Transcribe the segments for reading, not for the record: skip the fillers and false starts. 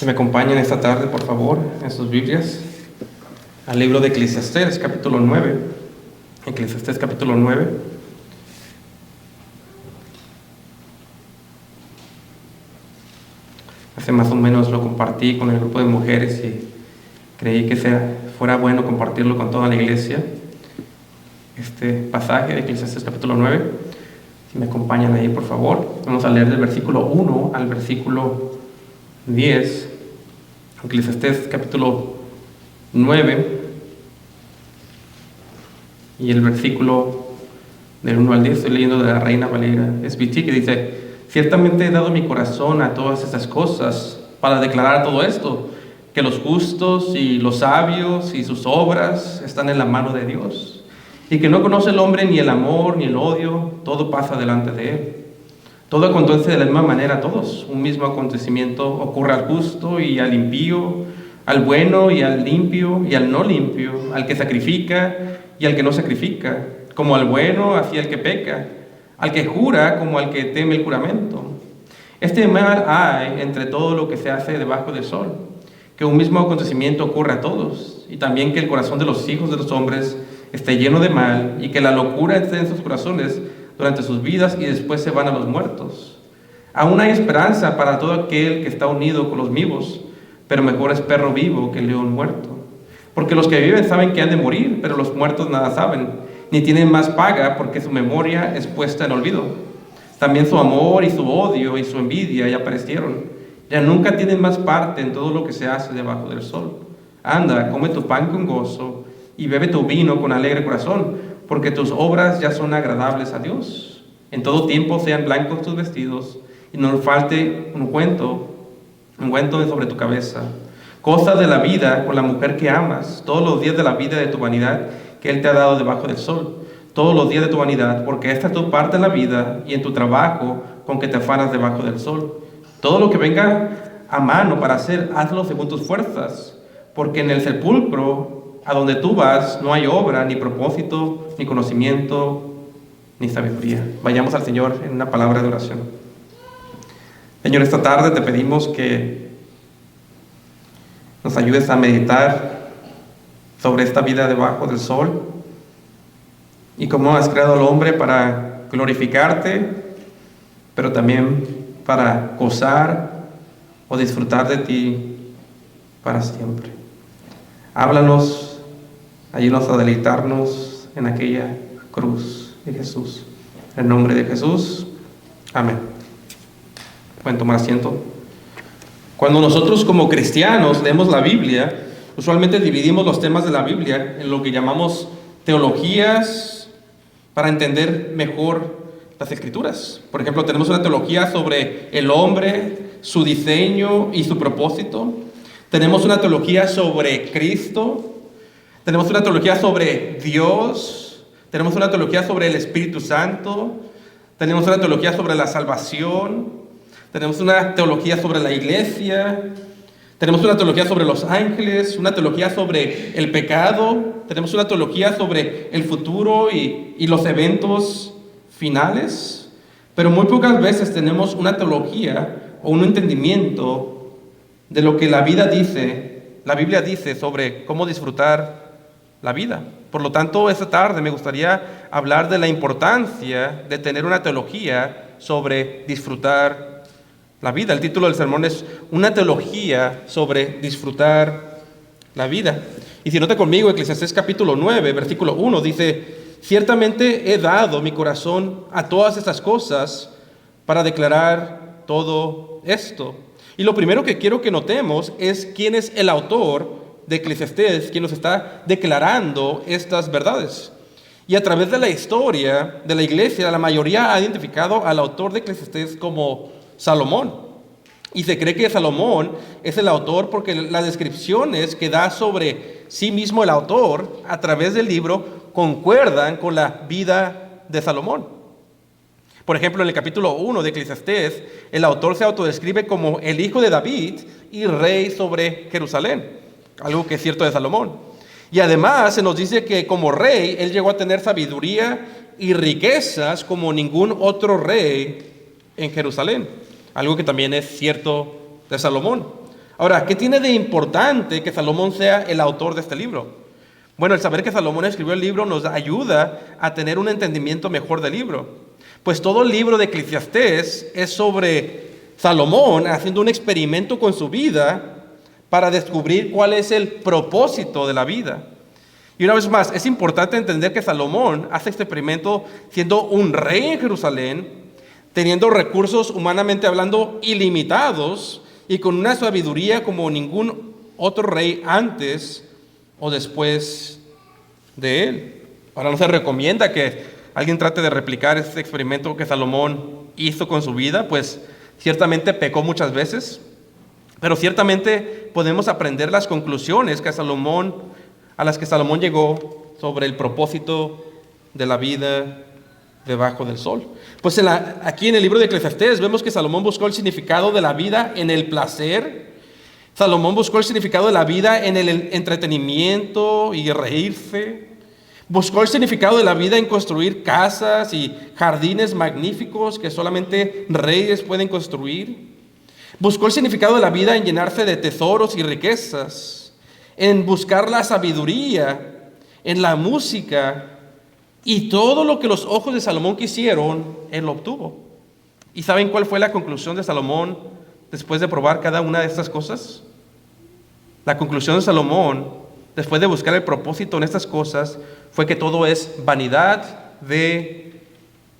Que me acompañen esta tarde, por favor, en sus Biblias, al libro de Eclesiastés, capítulo 9. Eclesiastés, capítulo 9. Hace más o menos lo compartí con el grupo de mujeres y creí que fuera bueno compartirlo con toda la iglesia. Este pasaje de Eclesiastés, capítulo 9. Si me acompañan ahí, por favor. Vamos a leer del versículo 1 al versículo 10, Eclesiastés capítulo 9 y el versículo del 1 al 10, estoy leyendo de la Reina Valera SBT, que dice: ciertamente he dado mi corazón a todas estas cosas para declarar todo esto, que los justos y los sabios y sus obras están en la mano de Dios, y que no conoce el hombre ni el amor ni el odio, todo pasa delante de él. Todo acontece de la misma manera a todos. Un mismo acontecimiento ocurre al justo y al impío, al bueno y al limpio y al no limpio, al que sacrifica y al que no sacrifica, como al bueno así al que peca, al que jura como al que teme el juramento. Este mal hay entre todo lo que se hace debajo del sol, que un mismo acontecimiento ocurre a todos, y también que el corazón de los hijos de los hombres esté lleno de mal, y que la locura esté en sus corazones durante sus vidas y después se van a los muertos. Aún hay esperanza para todo aquel que está unido con los vivos, pero mejor es perro vivo que león muerto. Porque los que viven saben que han de morir, pero los muertos nada saben, ni tienen más paga, porque su memoria es puesta en olvido. También su amor y su odio y su envidia ya perecieron. Ya nunca tienen más parte en todo lo que se hace debajo del sol. Anda, come tu pan con gozo y bebe tu vino con alegre corazón, porque tus obras ya son agradables a Dios. En todo tiempo sean blancos tus vestidos, y no falte un ungüento sobre tu cabeza. Cosas de la vida con la mujer que amas, todos los días de la vida de tu vanidad que Él te ha dado debajo del sol. Todos los días de tu vanidad, porque esta es tu parte en la vida y en tu trabajo con que te afanas debajo del sol. Todo lo que venga a mano para hacer, hazlo según tus fuerzas, porque en el sepulcro a donde tú vas no hay obra, ni propósito, ni conocimiento, ni sabiduría. Vayamos al Señor en una palabra de oración. Señor, esta tarde te pedimos que nos ayudes a meditar sobre esta vida debajo del sol y cómo has creado al hombre para glorificarte, pero también para gozar o disfrutar de ti para siempre. Háblanos. Ayúdanos a deleitarnos en aquella cruz de Jesús. En el nombre de Jesús. Amén. Pueden tomar asiento. Cuando nosotros como cristianos leemos la Biblia, usualmente dividimos los temas de la Biblia en lo que llamamos teologías para entender mejor las Escrituras. Por ejemplo, tenemos una teología sobre el hombre, su diseño y su propósito. Tenemos una teología sobre Cristo. Tenemos una teología sobre Dios, tenemos una teología sobre el Espíritu Santo, tenemos una teología sobre la salvación, tenemos una teología sobre la iglesia, tenemos una teología sobre los ángeles, una teología sobre el pecado, tenemos una teología sobre el futuro y los eventos finales, pero muy pocas veces tenemos una teología o un entendimiento de lo que la Biblia dice sobre cómo disfrutar la vida. Por lo tanto, esta tarde me gustaría hablar de la importancia de tener una teología sobre disfrutar la vida. El título del sermón es Una teología sobre disfrutar la vida. Y si nota conmigo, Eclesiastés capítulo 9, versículo 1, dice: ciertamente he dado mi corazón a todas estas cosas para declarar todo esto. Y lo primero que quiero que notemos es quién es el autor de Eclesiastés, quien nos está declarando estas verdades. Y a través de la historia de la iglesia, la mayoría ha identificado al autor de Eclesiastés como Salomón. Y se cree que Salomón es el autor porque las descripciones que da sobre sí mismo el autor a través del libro concuerdan con la vida de Salomón. Por ejemplo, en el capítulo 1 de Eclesiastés, el autor se autodescribe como el hijo de David y rey sobre Jerusalén. Algo que es cierto de Salomón. Y además se nos dice que como rey, él llegó a tener sabiduría y riquezas como ningún otro rey en Jerusalén. Algo que también es cierto de Salomón. Ahora, ¿qué tiene de importante que Salomón sea el autor de este libro? Bueno, el saber que Salomón escribió el libro nos ayuda a tener un entendimiento mejor del libro. Pues todo el libro de Eclesiastés es sobre Salomón haciendo un experimento con su vida para descubrir cuál es el propósito de la vida. Y una vez más, es importante entender que Salomón hace este experimento siendo un rey en Jerusalén, teniendo recursos humanamente hablando ilimitados y con una sabiduría como ningún otro rey antes o después de él. Ahora no se recomienda que alguien trate de replicar este experimento que Salomón hizo con su vida, pues ciertamente pecó muchas veces, pero ciertamente podemos aprender las conclusiones a las que Salomón llegó sobre el propósito de la vida debajo del sol. Pues aquí en el libro de Eclesiastés vemos que Salomón buscó el significado de la vida en el placer. Salomón buscó el significado de la vida en el entretenimiento y reírse. Buscó el significado de la vida en construir casas y jardines magníficos que solamente reyes pueden construir. Buscó el significado de la vida en llenarse de tesoros y riquezas, en buscar la sabiduría, en la música, y todo lo que los ojos de Salomón quisieron, él lo obtuvo. ¿Y saben cuál fue la conclusión de Salomón después de probar cada una de estas cosas? La conclusión de Salomón, después de buscar el propósito en estas cosas, fue que todo es vanidad de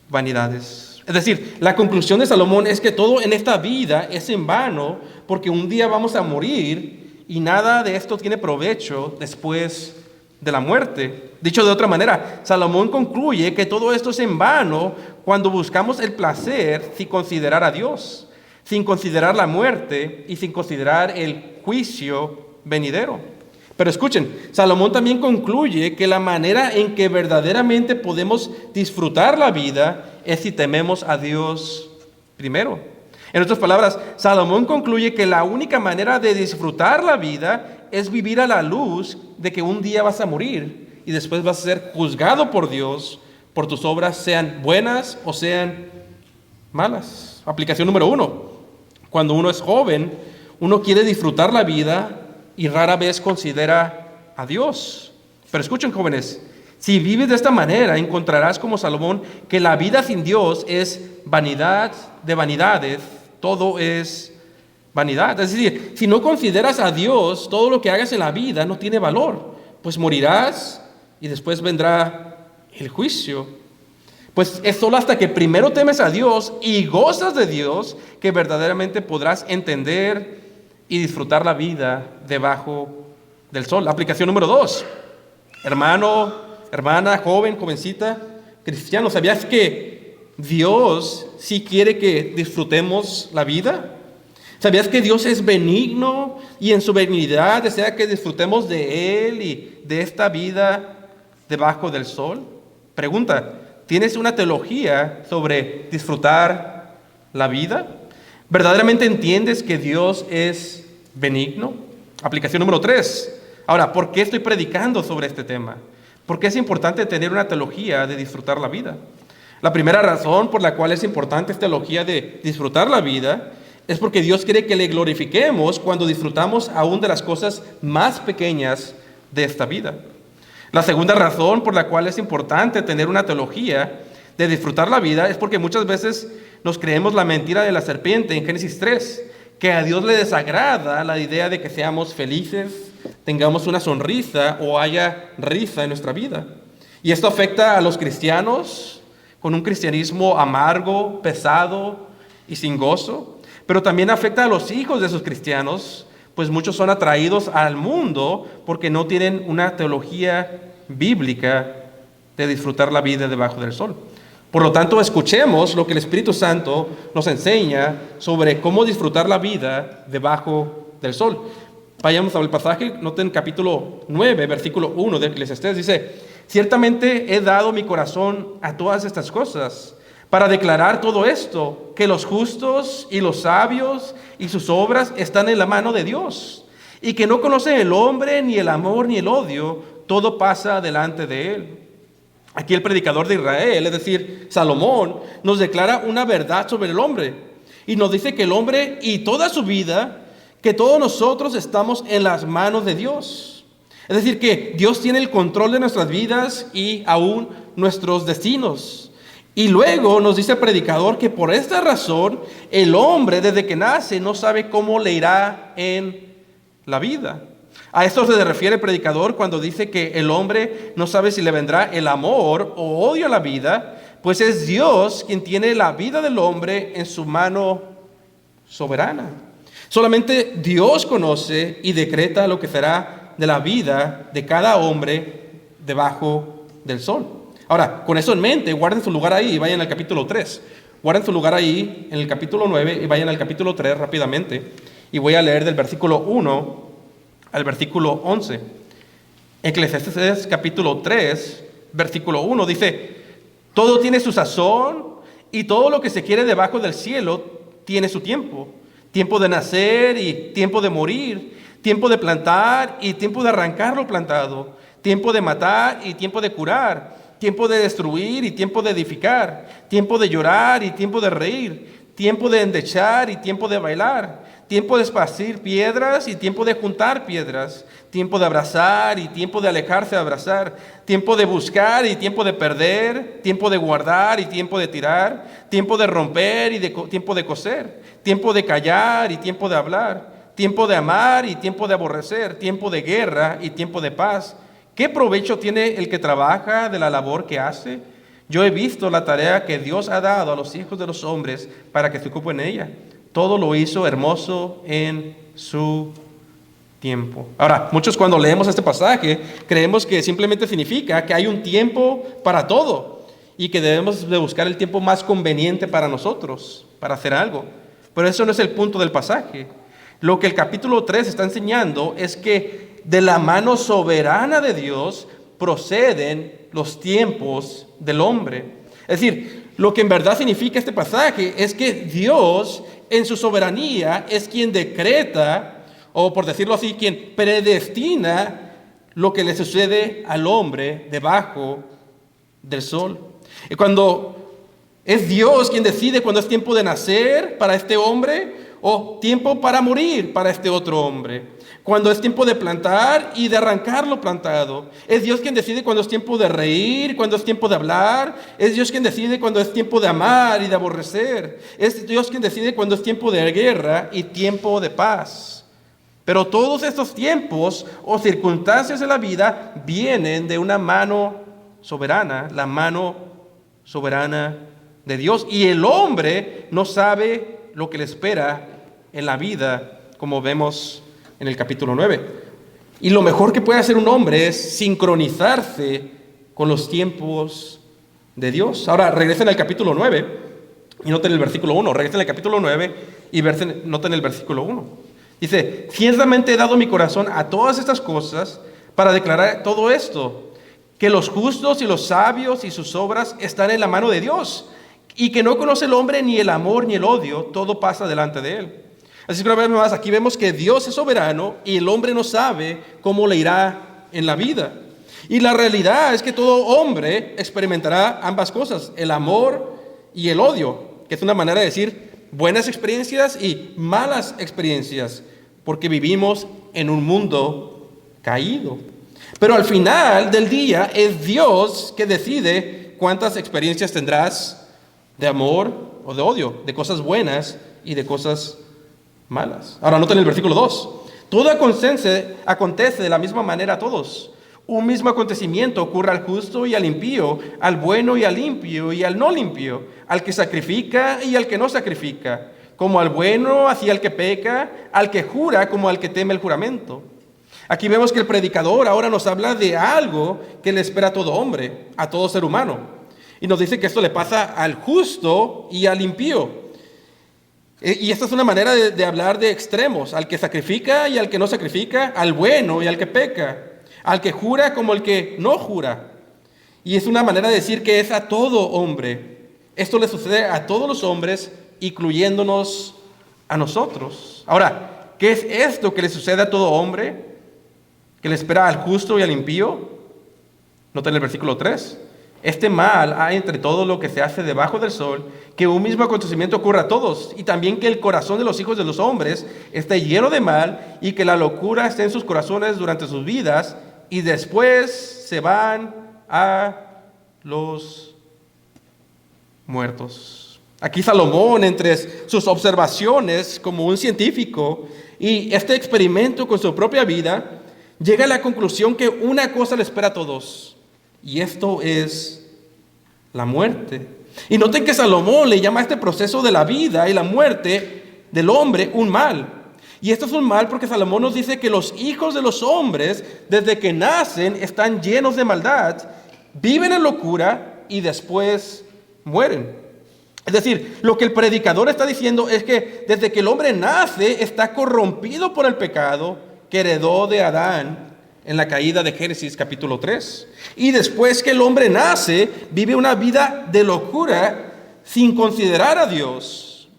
vanidades. Es decir, la conclusión de Salomón es que todo en esta vida es en vano, porque un día vamos a morir y nada de esto tiene provecho después de la muerte. Dicho de otra manera, Salomón concluye que todo esto es en vano cuando buscamos el placer sin considerar a Dios, sin considerar la muerte y sin considerar el juicio venidero. Pero escuchen, Salomón también concluye que la manera en que verdaderamente podemos disfrutar la vida es si tememos a Dios primero. En otras palabras, Salomón concluye que la única manera de disfrutar la vida es vivir a la luz de que un día vas a morir y después vas a ser juzgado por Dios por tus obras, sean buenas o sean malas. Aplicación número 1. Cuando uno es joven, uno quiere disfrutar la vida y rara vez considera a Dios. Pero escuchen, jóvenes, si vives de esta manera, encontrarás como Salomón que la vida sin Dios es vanidad de vanidades, todo es vanidad. Es decir, si no consideras a Dios, todo lo que hagas en la vida no tiene valor, pues morirás y después vendrá el juicio. Pues es solo hasta que primero temes a Dios y gozas de Dios que verdaderamente podrás entender y disfrutar la vida debajo del sol. Aplicación número 2. Hermano, hermana, joven, jovencita, cristiano, ¿sabías que Dios sí quiere que disfrutemos la vida? ¿Sabías que Dios es benigno y en su benignidad desea que disfrutemos de Él y de esta vida debajo del sol? Pregunta, ¿tienes una teología sobre disfrutar la vida? ¿Verdaderamente entiendes que Dios es benigno? Aplicación número 3. Ahora, ¿por qué estoy predicando sobre este tema? ¿Por qué es importante tener una teología de disfrutar la vida? La primera razón por la cual es importante esta teología de disfrutar la vida es porque Dios quiere que le glorifiquemos cuando disfrutamos aún de las cosas más pequeñas de esta vida. La segunda razón por la cual es importante tener una teología de disfrutar la vida es porque muchas veces nos creemos la mentira de la serpiente en Génesis 3, que a Dios le desagrada la idea de que seamos felices, tengamos una sonrisa o haya risa en nuestra vida. Y esto afecta a los cristianos con un cristianismo amargo, pesado y sin gozo, pero también afecta a los hijos de esos cristianos, pues muchos son atraídos al mundo porque no tienen una teología bíblica de disfrutar la vida debajo del sol. Por lo tanto, escuchemos lo que el Espíritu Santo nos enseña sobre cómo disfrutar la vida debajo del sol. Vayamos al pasaje, noten capítulo 9, versículo 1 de Eclesiastés, dice: ciertamente he dado mi corazón a todas estas cosas, para declarar todo esto, que los justos y los sabios y sus obras están en la mano de Dios, y que no conocen el hombre, ni el amor, ni el odio, todo pasa delante de él. Aquí el predicador de Israel, es decir, Salomón, nos declara una verdad sobre el hombre, y nos dice que el hombre y toda su vida que todos nosotros estamos en las manos de Dios. Es decir, que Dios tiene el control de nuestras vidas y aún nuestros destinos. Y luego nos dice el predicador que por esta razón el hombre desde que nace no sabe cómo le irá en la vida. A esto se refiere el predicador cuando dice que el hombre no sabe si le vendrá el amor o odio a la vida, pues es Dios quien tiene la vida del hombre en su mano soberana. Solamente Dios conoce y decreta lo que será de la vida de cada hombre debajo del sol. Ahora, con eso en mente, guarden su lugar ahí y vayan al capítulo 3. Guarden su lugar ahí en el capítulo 9 y vayan al capítulo 3 rápidamente. Y voy a leer del versículo 1 al versículo 11. Eclesiastés capítulo 3, versículo 1 dice: todo tiene su sazón y todo lo que se quiere debajo del cielo tiene su tiempo. Tiempo de nacer y tiempo de morir. Tiempo de plantar y tiempo de arrancar lo plantado. Tiempo de matar y tiempo de curar. Tiempo de destruir y tiempo de edificar. Tiempo de llorar y tiempo de reír. Tiempo de endechar y tiempo de bailar. Tiempo de esparcir piedras y tiempo de juntar piedras. Tiempo de abrazar y tiempo de alejarse de abrazar. Tiempo de buscar y tiempo de perder. Tiempo de guardar y tiempo de tirar. Tiempo de romper y tiempo de coser. Tiempo de callar y tiempo de hablar. Tiempo de amar y tiempo de aborrecer. Tiempo de guerra y tiempo de paz. ¿Qué provecho tiene el que trabaja de la labor que hace? Yo he visto la tarea que Dios ha dado a los hijos de los hombres para que se ocupen en ella. Todo lo hizo hermoso en su tiempo. Ahora, muchos cuando leemos este pasaje creemos que simplemente significa que hay un tiempo para todo y que debemos de buscar el tiempo más conveniente para nosotros, para hacer algo. Pero eso no es el punto del pasaje. Lo que el capítulo 3 está enseñando es que de la mano soberana de Dios proceden los tiempos del hombre. Es decir, lo que en verdad significa este pasaje es que Dios en su soberanía es quien decreta, o por decirlo así, quien predestina lo que le sucede al hombre debajo del sol. Y cuando es Dios quien decide cuando es tiempo de nacer para este hombre o tiempo para morir para este otro hombre. Cuando es tiempo de plantar y de arrancar lo plantado. Es Dios quien decide cuando es tiempo de reír, cuando es tiempo de hablar. Es Dios quien decide cuando es tiempo de amar y de aborrecer. Es Dios quien decide cuando es tiempo de guerra y tiempo de paz. Pero todos estos tiempos o circunstancias de la vida vienen de una mano soberana, la mano soberana de Dios. Y el hombre no sabe lo que le espera en la vida, como vemos en el capítulo 9. Y lo mejor que puede hacer un hombre es sincronizarse con los tiempos de Dios. Ahora, regresen al capítulo 9 y noten el versículo 1. Regresen al capítulo 9 y noten el versículo 1. Dice: ciertamente he dado mi corazón a todas estas cosas para declarar todo esto, que los justos y los sabios y sus obras están en la mano de Dios, y que no conoce el hombre ni el amor ni el odio, todo pasa delante de él. Así que una vez más, aquí vemos que Dios es soberano y el hombre no sabe cómo le irá en la vida. Y la realidad es que todo hombre experimentará ambas cosas, el amor y el odio, que es una manera de decir buenas experiencias y malas experiencias, porque vivimos en un mundo caído. Pero al final del día es Dios que decide cuántas experiencias tendrás de amor o de odio, de cosas buenas y de cosas malas. Ahora noten el versículo 2. Todo acontece de la misma manera a todos. Un mismo acontecimiento ocurre al justo y al impío, al bueno y al limpio y al no limpio, al que sacrifica y al que no sacrifica, como al bueno así al que peca, al que jura como al que teme el juramento. Aquí vemos que el predicador ahora nos habla de algo que le espera a todo hombre, a todo ser humano. Y nos dice que esto le pasa al justo y al impío. Y esta es una manera de hablar de extremos, al que sacrifica y al que no sacrifica, al bueno y al que peca, al que jura como al que no jura. Y es una manera de decir que es a todo hombre. Esto le sucede a todos los hombres, incluyéndonos a nosotros. Ahora, ¿qué es esto que le sucede a todo hombre? ¿Que le espera al justo y al impío? Noten el versículo 3. este mal hay entre todo lo que se hace debajo del sol, que un mismo acontecimiento ocurra a todos, y también que el corazón de los hijos de los hombres esté lleno de mal, y que la locura esté en sus corazones durante sus vidas, y después se van a los muertos. Aquí Salomón, entre sus observaciones como un científico y este experimento con su propia vida, llega a la conclusión que una cosa le espera a todos, y esto es la muerte. Y noten que Salomón le llama a este proceso de la vida y la muerte del hombre un mal. Y esto es un mal porque Salomón nos dice que los hijos de los hombres, desde que nacen, están llenos de maldad, viven en locura y después mueren. Es decir, lo que el predicador está diciendo es que desde que el hombre nace, está corrompido por el pecado que heredó de Adán en la caída de Génesis capítulo 3. Y después que el hombre nace, vive una vida de locura sin considerar a Dios.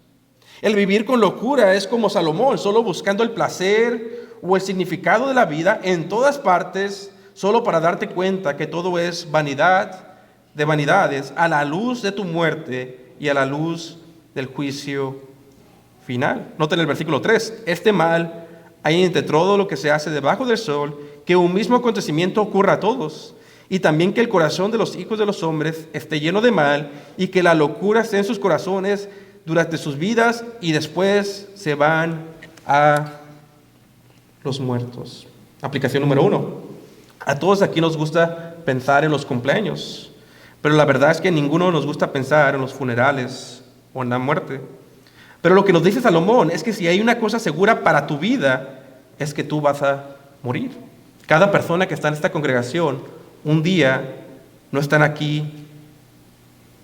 El vivir con locura es como Salomón, solo buscando el placer o el significado de la vida en todas partes, solo para darte cuenta que todo es vanidad de vanidades, a la luz de tu muerte y a la luz del juicio final. Noten el versículo 3. Este mal hay entre todo lo que se hace debajo del sol, que un mismo acontecimiento ocurra a todos, y también que el corazón de los hijos de los hombres esté lleno de mal, y que la locura esté en sus corazones durante sus vidas, y después se van a los muertos. Aplicación número 1. A todos aquí nos gusta pensar en los cumpleaños, pero la verdad es que a ninguno nos gusta pensar en los funerales o en la muerte. Pero lo que nos dice Salomón es que si hay una cosa segura para tu vida, es que tú vas a morir. Cada persona que está en esta congregación, un día no están aquí,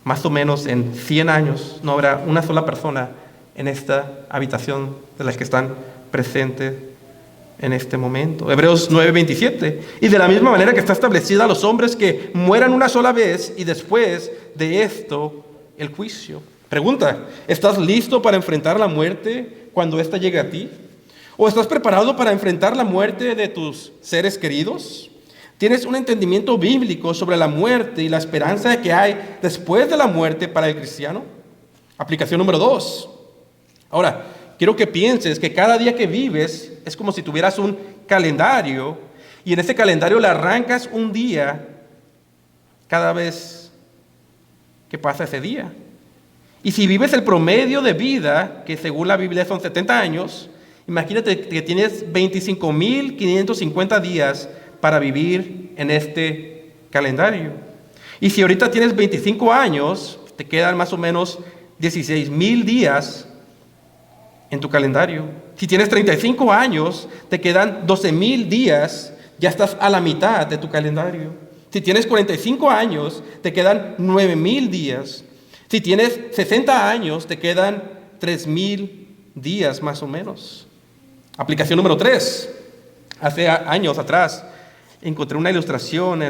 más o menos en 100 años, no habrá una sola persona en esta habitación de las que están presentes en este momento. Hebreos 9:27. Y de la misma manera que está establecida a los hombres que mueran una sola vez y después de esto el juicio. Pregunta, ¿estás listo para enfrentar la muerte cuando ésta llegue a ti? ¿O estás preparado para enfrentar la muerte de tus seres queridos? ¿Tienes un entendimiento bíblico sobre la muerte y la esperanza que hay después de la muerte para el cristiano? Aplicación número 2. Ahora, quiero que pienses que cada día que vives es como si tuvieras un calendario y en ese calendario le arrancas un día cada vez que pasa ese día. Y si vives el promedio de vida, que según la Biblia son 70 años, imagínate que tienes 25,550 días para vivir en este calendario. Y si ahorita tienes 25 años, te quedan más o menos 16,000 días en tu calendario. Si tienes 35 años, te quedan 12,000 días, ya estás a la mitad de tu calendario. Si tienes 45 años, te quedan 9,000 días. Si tienes 60 años, te quedan 3,000 días más o menos. Aplicación número 3. Hace años atrás encontré una ilustración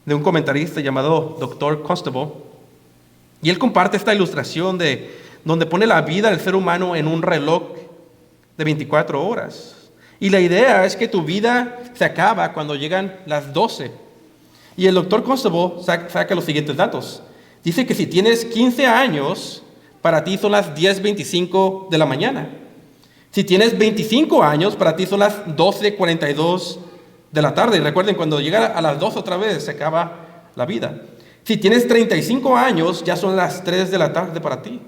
de un comentarista llamado Dr. Constable, y él comparte esta ilustración donde pone la vida del ser humano en un reloj de 24 horas. Y la idea es que tu vida se acaba cuando llegan las 12. Y el Dr. Constable saca los siguientes datos. Dice que si tienes 15 años, para ti son las 10:25 de la mañana. Si tienes 25 años, para ti son las 12:42 de la tarde. Y recuerden, cuando llega a las 2 otra vez, se acaba la vida. Si tienes 35 años, ya son las 3 de la tarde para ti.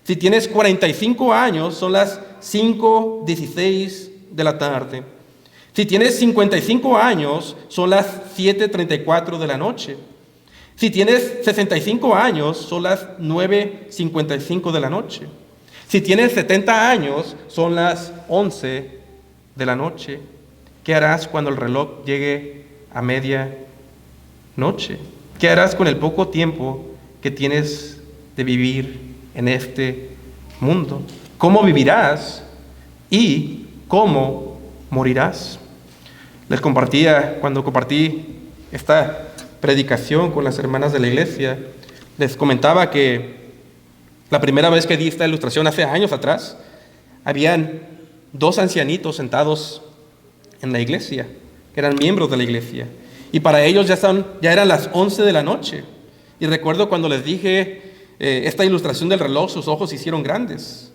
Si tienes 45 años, son las 5:16 de la tarde. Si tienes 55 años, son las 7:34 de la noche. Si tienes 65 años, son las 9:55 de la noche. Si tienes 70 años, son las 11 de la noche. ¿Qué harás cuando el reloj llegue a medianoche? ¿Qué harás con el poco tiempo que tienes de vivir en este mundo? ¿Cómo vivirás y cómo morirás? Les compartía, cuando compartí esta predicación con las hermanas de la iglesia, les comentaba que la primera vez que di esta ilustración hace años atrás, habían 2 ancianitos sentados en la iglesia, que eran miembros de la iglesia. Y para ellos ya eran las 11 de la noche. Y recuerdo cuando les dije esta ilustración del reloj, sus ojos se hicieron grandes.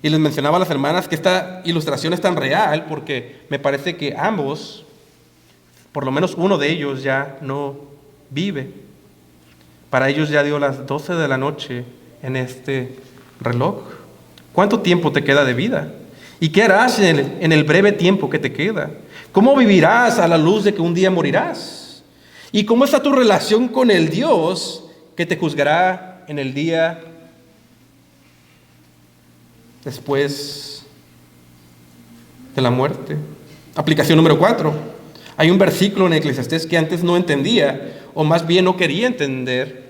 Y les mencionaba a las hermanas que esta ilustración es tan real porque me parece que ambos, por lo menos uno de ellos, ya no vive. Para ellos ya dio las 12 de la noche en este reloj. ¿Cuánto tiempo te queda de vida? ¿Y qué harás en el breve tiempo que te queda? ¿Cómo vivirás a la luz de que un día morirás? ¿Y cómo está tu relación con el Dios que te juzgará en el día después de la muerte? Aplicación número 4. Hay un versículo en Eclesiastés que antes no entendía, o más bien no quería entender,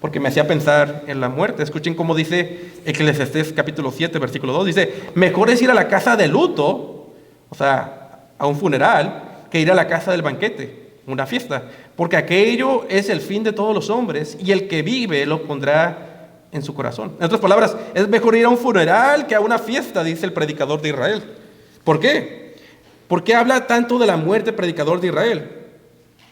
porque me hacía pensar en la muerte. Escuchen cómo dice Eclesiastés capítulo 7, versículo 2. Dice, mejor es ir a la casa de luto, o sea, a un funeral, que ir a la casa del banquete, una fiesta, porque aquello es el fin de todos los hombres, y el que vive lo pondrá en su corazón. En otras palabras, es mejor ir a un funeral que a una fiesta, dice el predicador de Israel. ¿Por qué? ¿Por qué habla tanto de la muerte el predicador de Israel?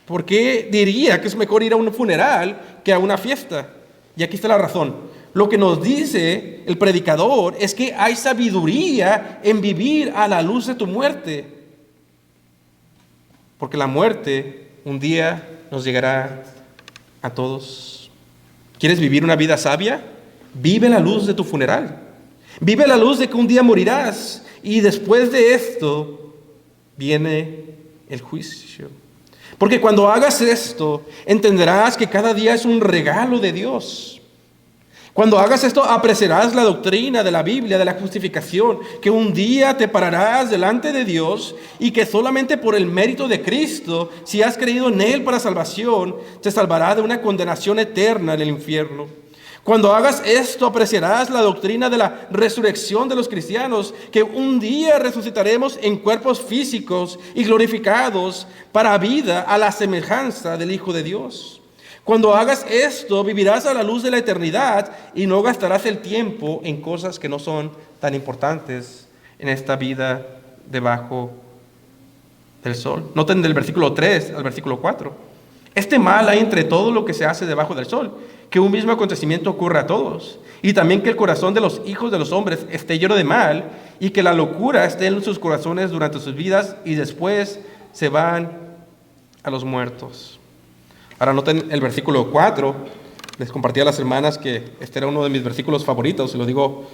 ¿Por qué diría que es mejor ir a un funeral que a una fiesta? Y aquí está la razón. Lo que nos dice el predicador es que hay sabiduría en vivir a la luz de tu muerte. Porque la muerte un día nos llegará a todos. ¿Quieres vivir una vida sabia? Vive la luz de tu funeral. Vive la luz de que un día morirás. Y después de esto viene el juicio. Porque cuando hagas esto, entenderás que cada día es un regalo de Dios. Cuando hagas esto, apreciarás la doctrina de la Biblia, de la justificación, que un día te pararás delante de Dios y que solamente por el mérito de Cristo, si has creído en Él para salvación, te salvará de una condenación eterna en el infierno. Cuando hagas esto, apreciarás la doctrina de la resurrección de los cristianos, que un día resucitaremos en cuerpos físicos y glorificados para vida a la semejanza del Hijo de Dios. Cuando hagas esto, vivirás a la luz de la eternidad y no gastarás el tiempo en cosas que no son tan importantes en esta vida debajo del sol. Noten del versículo 3 al versículo 4. Este mal hay entre todo lo que se hace debajo del sol, que un mismo acontecimiento ocurre a todos, y también que el corazón de los hijos de los hombres esté lleno de mal, y que la locura esté en sus corazones durante sus vidas, y después se van a los muertos. Ahora noten el versículo 4. Les compartí a las hermanas que este era uno de mis versículos favoritos, y lo digo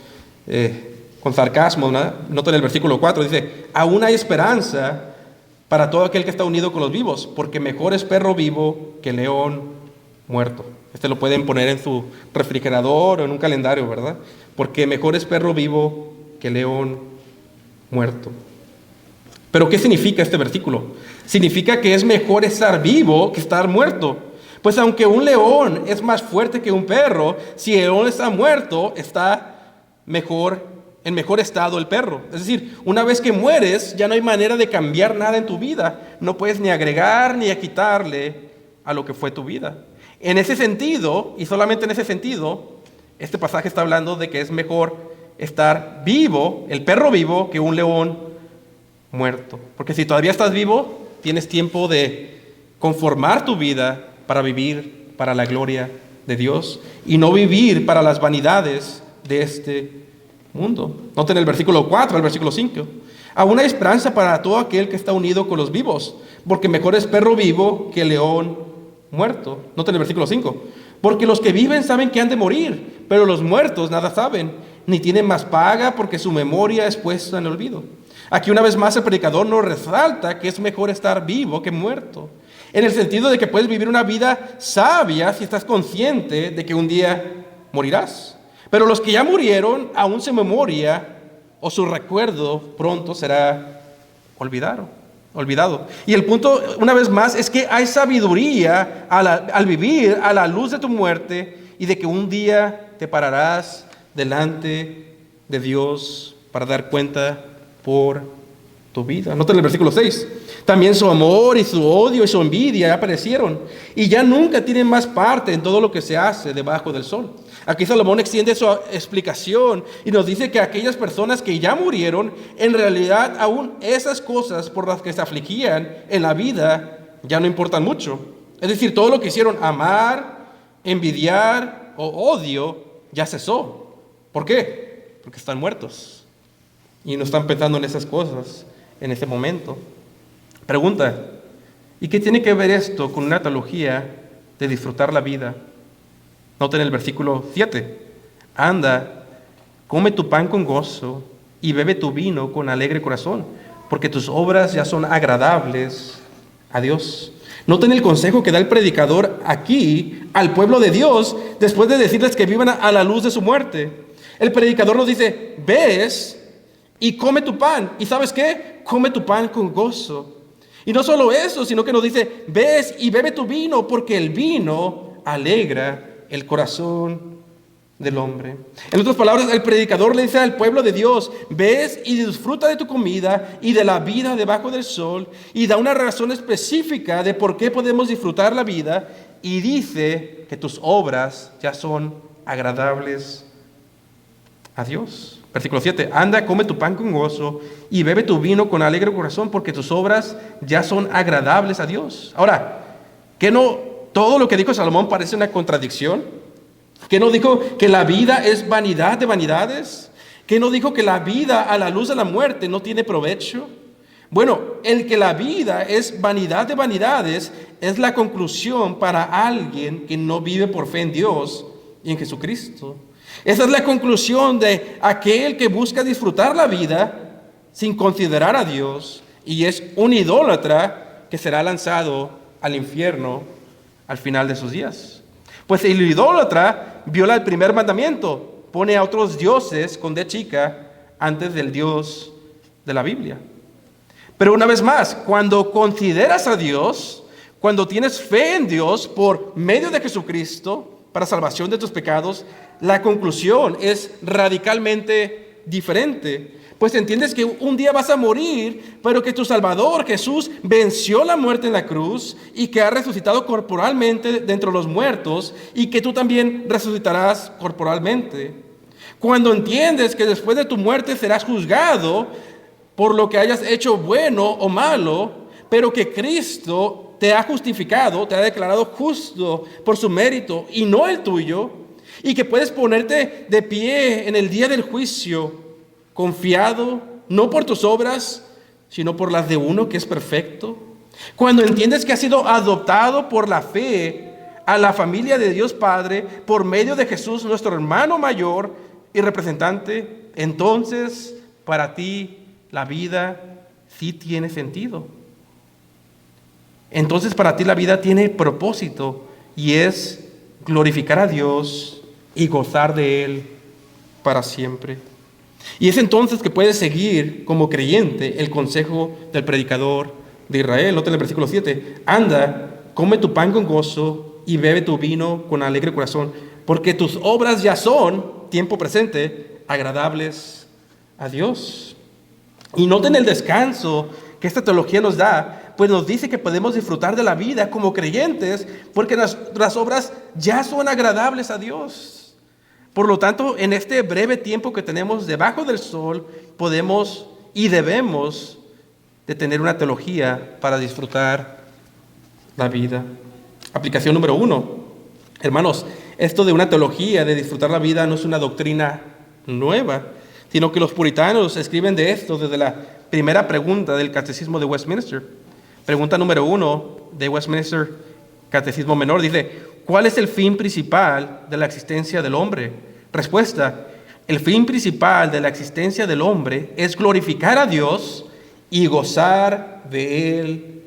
con sarcasmo, ¿no? Noten el versículo 4, dice, aún hay esperanza para todo aquel que está unido con los vivos, porque mejor es perro vivo que león muerto. Este lo pueden poner en su refrigerador o en un calendario, ¿verdad? Porque mejor es perro vivo que león muerto. Pero ¿qué significa este versículo? Significa que es mejor estar vivo que estar muerto. Pues aunque un león es más fuerte que un perro, si el león está muerto, está en mejor estado el perro. Es decir, una vez que mueres, ya no hay manera de cambiar nada en tu vida. No puedes ni agregar ni quitarle a lo que fue tu vida. En ese sentido, y solamente en ese sentido, este pasaje está hablando de que es mejor estar vivo, el perro vivo, que un león muerto. Porque si todavía estás vivo, tienes tiempo de conformar tu vida para vivir para la gloria de Dios y no vivir para las vanidades de este mundo. Noten el versículo 4 al versículo 5. Aún hay esperanza para todo aquel que está unido con los vivos, porque mejor es perro vivo que león muerto. Noten el versículo 5. Porque los que viven saben que han de morir, pero los muertos nada saben, ni tienen más paga porque su memoria es puesta en el olvido. Aquí una vez más el predicador nos resalta que es mejor estar vivo que muerto, en el sentido de que puedes vivir una vida sabia si estás consciente de que un día morirás. Pero los que ya murieron, aún su memoria o su recuerdo pronto será olvidado. Y el punto, una vez más, es que hay sabiduría al vivir a la luz de tu muerte y de que un día te pararás delante de Dios para dar cuenta por tu vida. Noten el versículo 6. También su amor y su odio y su envidia ya aparecieron y ya nunca tienen más parte en todo lo que se hace debajo del sol. Aquí Salomón extiende su explicación y nos dice que aquellas personas que ya murieron, en realidad aún esas cosas por las que se afligían en la vida ya no importan mucho. Es decir, todo lo que hicieron, amar, envidiar o odio, ya cesó. ¿Por qué? Porque están muertos y no están pensando en esas cosas en ese momento. Pregunta, ¿y qué tiene que ver esto con una teología de disfrutar la vida? Noten el versículo 7. Anda, come tu pan con gozo y bebe tu vino con alegre corazón, porque tus obras ya son agradables a Dios. Noten el consejo que da el predicador aquí al pueblo de Dios después de decirles que vivan a la luz de su muerte. El predicador nos dice, ves y come tu pan. ¿Y sabes qué? Come tu pan con gozo. Y no solo eso, sino que nos dice, ves y bebe tu vino, porque el vino alegra el corazón del hombre. En otras palabras, el predicador le dice al pueblo de Dios, ves y disfruta de tu comida y de la vida debajo del sol, y da una razón específica de por qué podemos disfrutar la vida, y dice que tus obras ya son agradables a Dios. Versículo 7, anda, come tu pan con gozo y bebe tu vino con alegre corazón, porque tus obras ya son agradables a Dios. Ahora, ¿qué no todo lo que dijo Salomón parece una contradicción? ¿Qué no dijo que la vida es vanidad de vanidades? ¿Qué no dijo que la vida a la luz de la muerte no tiene provecho? Bueno, el que la vida es vanidad de vanidades es la conclusión para alguien que no vive por fe en Dios y en Jesucristo. Esa es la conclusión de aquel que busca disfrutar la vida sin considerar a Dios y es un idólatra que será lanzado al infierno al final de sus días. Pues el idólatra viola el primer mandamiento, pone a otros dioses con D chica antes del Dios de la Biblia. Pero una vez más, cuando consideras a Dios, cuando tienes fe en Dios por medio de Jesucristo para salvación de tus pecados, la conclusión es radicalmente diferente. Pues entiendes que un día vas a morir, pero que tu Salvador Jesús venció la muerte en la cruz y que ha resucitado corporalmente de entre los muertos y que tú también resucitarás corporalmente. Cuando entiendes que después de tu muerte serás juzgado por lo que hayas hecho bueno o malo, pero que Cristo te ha justificado, te ha declarado justo por su mérito y no el tuyo, y que puedes ponerte de pie en el día del juicio, confiado, no por tus obras, sino por las de uno que es perfecto. Cuando entiendes que has sido adoptado por la fe a la familia de Dios Padre, por medio de Jesús, nuestro hermano mayor y representante, entonces para ti la vida sí tiene sentido. Entonces para ti la vida tiene propósito y es glorificar a Dios y gozar de Él para siempre. Y es entonces que puedes seguir como creyente el consejo del predicador de Israel. Nota en el versículo 7. Anda, come tu pan con gozo y bebe tu vino con alegre corazón, porque tus obras ya son, tiempo presente, agradables a Dios. Y noten el descanso que esta teología nos da, pues nos dice que podemos disfrutar de la vida como creyentes, porque las obras ya son agradables a Dios. Por lo tanto, en este breve tiempo que tenemos debajo del sol, podemos y debemos de tener una teología para disfrutar la vida. Aplicación número 1. Hermanos, esto de una teología de disfrutar la vida no es una doctrina nueva, sino que los puritanos escriben de esto desde la primera pregunta del Catecismo de Westminster. Pregunta número 1 de Westminster Catecismo Menor dice: ¿cuál es el fin principal de la existencia del hombre? Respuesta: el fin principal de la existencia del hombre es glorificar a Dios y gozar de Él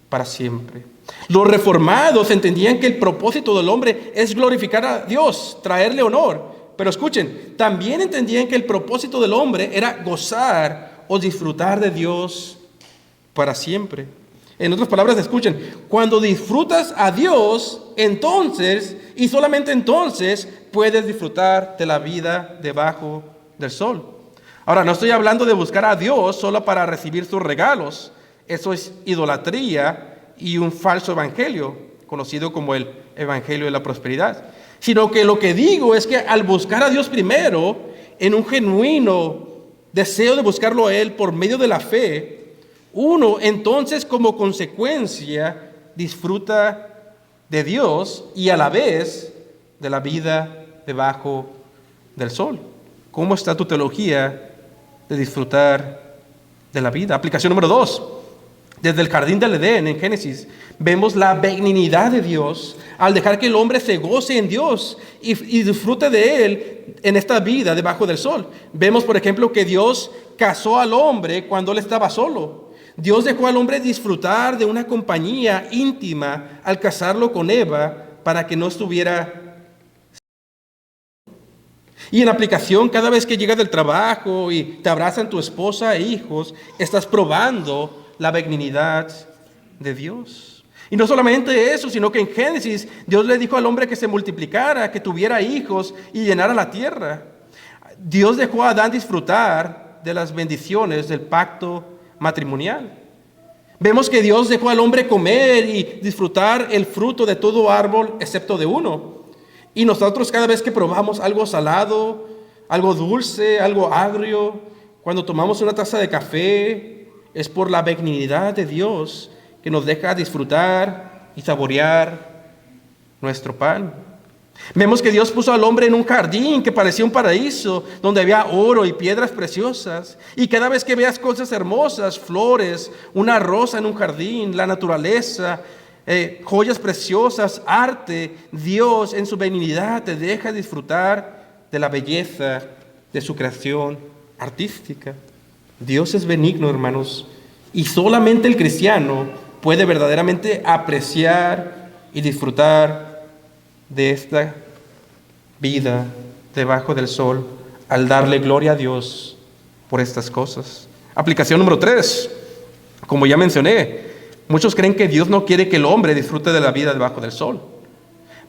para siempre. Los reformados entendían que el propósito del hombre es glorificar a Dios, traerle honor. Pero escuchen, también entendían que el propósito del hombre era gozar o disfrutar de Dios para siempre. En otras palabras, escuchen, cuando disfrutas a Dios, entonces, y solamente entonces, puedes disfrutar de la vida debajo del sol. Ahora, no estoy hablando de buscar a Dios solo para recibir sus regalos. Eso es idolatría y un falso evangelio, conocido como el evangelio de la prosperidad. Sino que lo que digo es que al buscar a Dios primero, en un genuino deseo de buscarlo a Él por medio de la fe, uno entonces como consecuencia disfruta de Dios y a la vez de la vida debajo del sol. ¿Cómo está tu teología de disfrutar de la vida? Aplicación número 2. Desde el jardín del Edén, en Génesis, vemos la benignidad de Dios al dejar que el hombre se goce en Dios y disfrute de Él en esta vida debajo del sol. Vemos, por ejemplo, que Dios casó al hombre cuando él estaba solo. Dios dejó al hombre disfrutar de una compañía íntima al casarlo con Eva para que no estuviera. Y en aplicación, cada vez que llegas del trabajo y te abrazan tu esposa e hijos, estás probando la benignidad de Dios. Y no solamente eso, sino que en Génesis Dios le dijo al hombre que se multiplicara, que tuviera hijos y llenara la tierra. Dios dejó a Adán disfrutar de las bendiciones del pacto matrimonial. Vemos que Dios dejó al hombre comer y disfrutar el fruto de todo árbol excepto de uno. Y nosotros cada vez que probamos algo salado, algo dulce, algo agrio, cuando tomamos una taza de café, es por la benignidad de Dios que nos deja disfrutar y saborear nuestro pan. Vemos que Dios puso al hombre en un jardín que parecía un paraíso, donde había oro y piedras preciosas. Y cada vez que veas cosas hermosas, flores, una rosa en un jardín, la naturaleza, joyas preciosas, arte, Dios en su benignidad te deja disfrutar de la belleza de su creación artística. Dios es benigno, hermanos, y solamente el cristiano puede verdaderamente apreciar y disfrutar de esta vida debajo del sol al darle gloria a Dios por estas cosas. Aplicación número 3. Como ya mencioné, muchos creen que Dios no quiere que el hombre disfrute de la vida debajo del sol.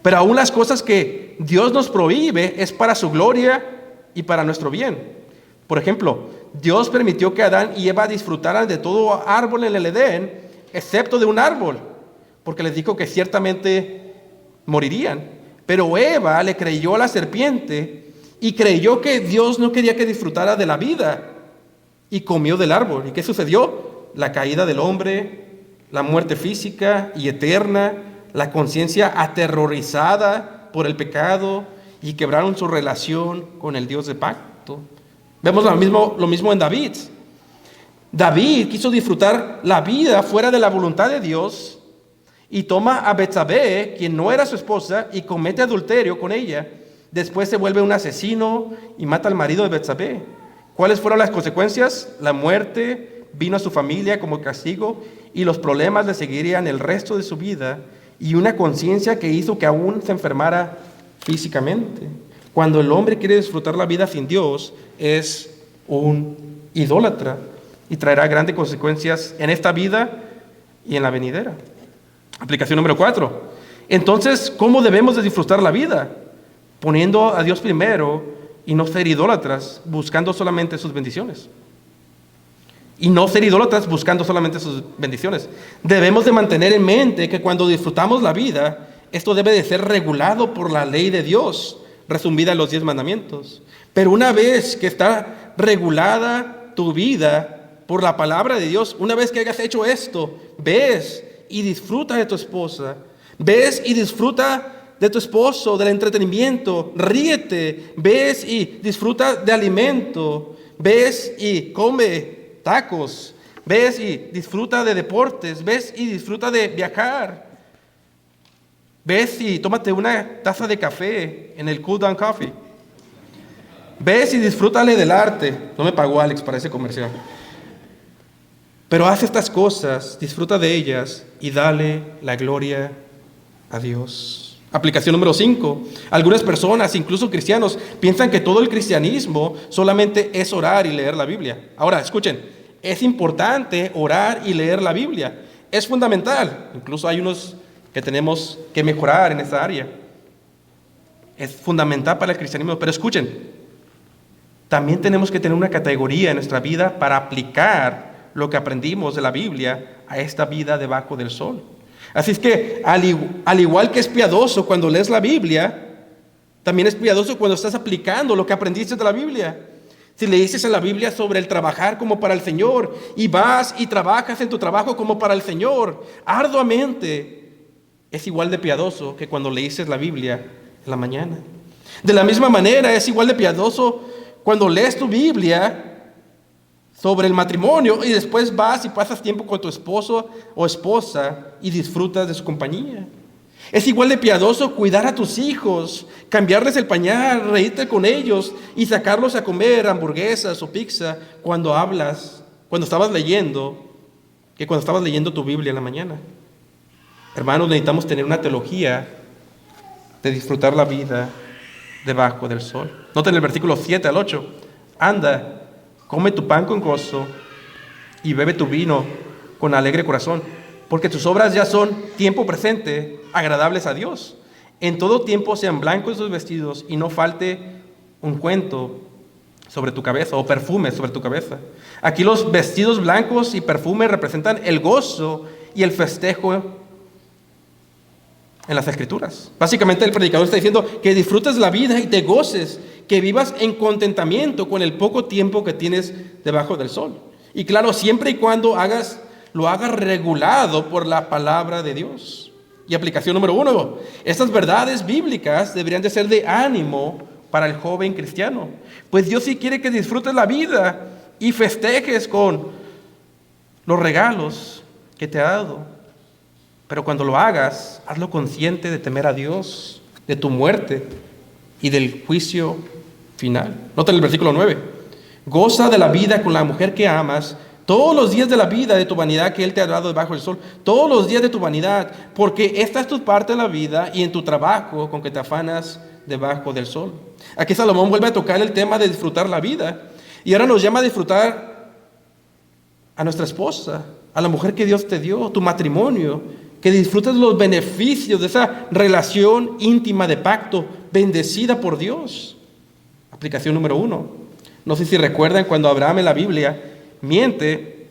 Pero aún las cosas que Dios nos prohíbe es para su gloria y para nuestro bien. Por ejemplo, Dios permitió que Adán y Eva disfrutaran de todo árbol en el Edén, excepto de un árbol, porque les dijo que ciertamente morirían. Pero Eva le creyó a la serpiente y creyó que Dios no quería que disfrutara de la vida y comió del árbol. ¿Y qué sucedió? La caída del hombre, la muerte física y eterna, la conciencia aterrorizada por el pecado y quebraron su relación con el Dios de pacto. Vemos lo mismo en David. David quiso disfrutar la vida fuera de la voluntad de Dios y toma a Betsabé, quien no era su esposa, y comete adulterio con ella. Después se vuelve un asesino y mata al marido de Betsabé. ¿Cuáles fueron las consecuencias? La muerte vino a su familia como castigo y los problemas le seguirían el resto de su vida y una conciencia que hizo que aún se enfermara físicamente. Cuando el hombre quiere disfrutar la vida sin Dios, es un idólatra y traerá grandes consecuencias en esta vida y en la venidera. Aplicación número 4. Entonces, ¿cómo debemos de disfrutar la vida? Poniendo a Dios primero y no ser idólatras, buscando solamente sus bendiciones. Y no ser idólatras buscando solamente sus bendiciones. Debemos de mantener en mente que cuando disfrutamos la vida, esto debe de ser regulado por la ley de Dios, resumida en los 10 mandamientos. Pero una vez que está regulada tu vida por la palabra de Dios, una vez que hayas hecho esto, ves y disfruta de tu esposa, ves y disfruta de tu esposo, del entretenimiento, ríete, ves y disfruta de alimento, ves y come tacos, ves y disfruta de deportes, ves y disfruta de viajar. Ves y tómate una taza de café en el Cool Down Coffee. Ves y disfrútale del arte. No me pagó Alex para ese comercial. Pero haz estas cosas, disfruta de ellas y dale la gloria a Dios. Aplicación número 5. Algunas personas, incluso cristianos, piensan que todo el cristianismo solamente es orar y leer la Biblia. Ahora, escuchen, es importante orar y leer la Biblia. Es fundamental. Incluso hay unos que tenemos que mejorar en esta área. Es fundamental para el cristianismo, pero escuchen, también tenemos que tener una categoría en nuestra vida para aplicar lo que aprendimos de la Biblia a esta vida debajo del sol. Así es que, al igual que es piadoso cuando lees la Biblia, también es piadoso cuando estás aplicando lo que aprendiste de la Biblia. Si leíste en la Biblia sobre el trabajar como para el Señor y vas y trabajas en tu trabajo como para el Señor, arduamente, es igual de piadoso que cuando leíste la Biblia en la mañana. De la misma manera, es igual de piadoso cuando lees tu Biblia sobre el matrimonio y después vas y pasas tiempo con tu esposo o esposa y disfrutas de su compañía. Es igual de piadoso cuidar a tus hijos, cambiarles el pañal, reírte con ellos y sacarlos a comer hamburguesas o pizza cuando estabas leyendo, que cuando estabas leyendo tu Biblia en la mañana. Hermanos, necesitamos tener una teología de disfrutar la vida debajo del sol. Noten el versículo 7 al 8. Anda, come tu pan con gozo y bebe tu vino con alegre corazón, porque tus obras ya son tiempo presente, agradables a Dios. En todo tiempo sean blancos tus vestidos y no falte ungüento sobre tu cabeza o perfume sobre tu cabeza. Aquí los vestidos blancos y perfume representan el gozo y el festejo en las Escrituras. Básicamente el predicador está diciendo que disfrutes la vida y te goces, que vivas en contentamiento con el poco tiempo que tienes debajo del sol. Y claro, siempre y cuando lo hagas regulado por la palabra de Dios. Y aplicación número 1, estas verdades bíblicas deberían de ser de ánimo para el joven cristiano. Pues Dios sí quiere que disfrutes la vida y festejes con los regalos que te ha dado. Pero cuando lo hagas, hazlo consciente de temer a Dios, de tu muerte y del juicio final. Nota el versículo 9. Goza de la vida con la mujer que amas todos los días de la vida de tu vanidad que Él te ha dado debajo del sol. Todos los días de tu vanidad, porque esta es tu parte de la vida y en tu trabajo con que te afanas debajo del sol. Aquí Salomón vuelve a tocar el tema de disfrutar la vida. Y ahora nos llama a disfrutar a nuestra esposa, a la mujer que Dios te dio, tu matrimonio, que disfrutes los beneficios de esa relación íntima de pacto, bendecida por Dios. Aplicación número 1. No sé si recuerdan cuando Abraham en la Biblia miente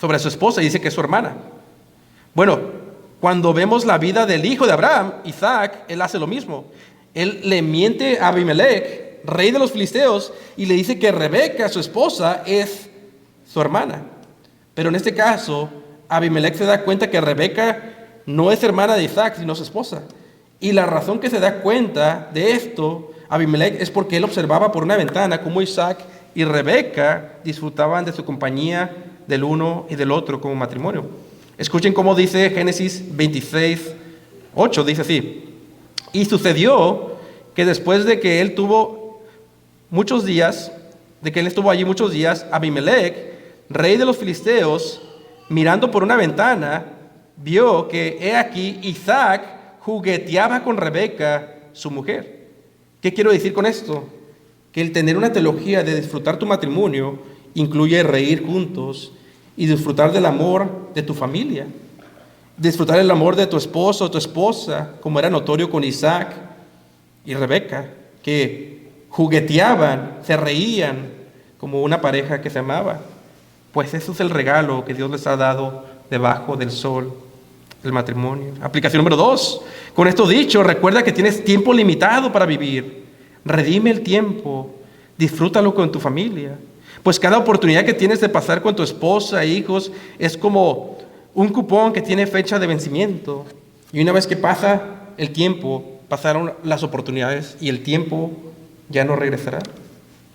sobre su esposa y dice que es su hermana. Bueno, cuando vemos la vida del hijo de Abraham, Isaac, él hace lo mismo. Él le miente a Abimelech, rey de los filisteos, y le dice que Rebeca, su esposa, es su hermana. Pero en este caso, Abimelech se da cuenta que Rebeca no es hermana de Isaac, sino su esposa. Y la razón que se da cuenta de esto, Abimelech, es porque él observaba por una ventana cómo Isaac y Rebeca disfrutaban de su compañía del uno y del otro como matrimonio. Escuchen cómo dice Génesis 26, 8, dice así. Y sucedió que después de que él estuvo allí muchos días, Abimelech, rey de los filisteos, mirando por una ventana, vio que he aquí Isaac jugueteaba con Rebeca, su mujer. ¿Qué quiero decir con esto? Que el tener una teología de disfrutar tu matrimonio incluye reír juntos y disfrutar del amor de tu familia. Disfrutar el amor de tu esposo o tu esposa, como era notorio con Isaac y Rebeca, que jugueteaban, se reían como una pareja que se amaba. Pues eso es el regalo que Dios les ha dado debajo del sol, el matrimonio. Aplicación número 2. Con esto dicho, recuerda que tienes tiempo limitado para vivir. Redime el tiempo, disfrútalo con tu familia. Pues cada oportunidad que tienes de pasar con tu esposa e hijos es como un cupón que tiene fecha de vencimiento. Y una vez que pasa el tiempo, pasaron las oportunidades y el tiempo ya no regresará.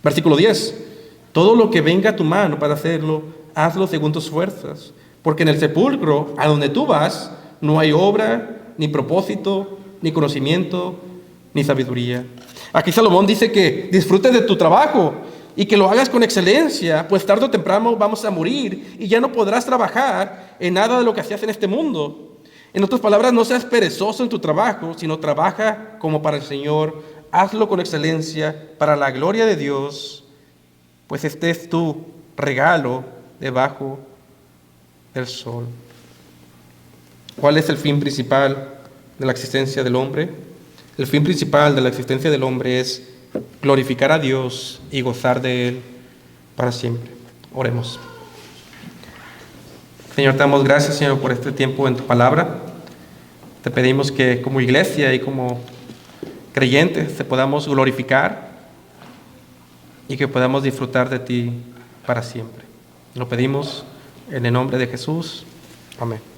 Versículo 10. Todo lo que venga a tu mano para hacerlo, hazlo según tus fuerzas. Porque en el sepulcro, a donde tú vas, no hay obra, ni propósito, ni conocimiento, ni sabiduría. Aquí Salomón dice que disfrutes de tu trabajo y que lo hagas con excelencia, pues tarde o temprano vamos a morir y ya no podrás trabajar en nada de lo que hacías en este mundo. En otras palabras, no seas perezoso en tu trabajo, sino trabaja como para el Señor. Hazlo con excelencia para la gloria de Dios, pues este es tu regalo debajo del sol. ¿Cuál es el fin principal de la existencia del hombre? El fin principal de la existencia del hombre es glorificar a Dios y gozar de Él para siempre. Oremos. Señor, te damos gracias, Señor, por este tiempo en tu palabra. Te pedimos que como iglesia y como creyentes te podamos glorificar y que podamos disfrutar de ti para siempre. Lo pedimos en el nombre de Jesús. Amén.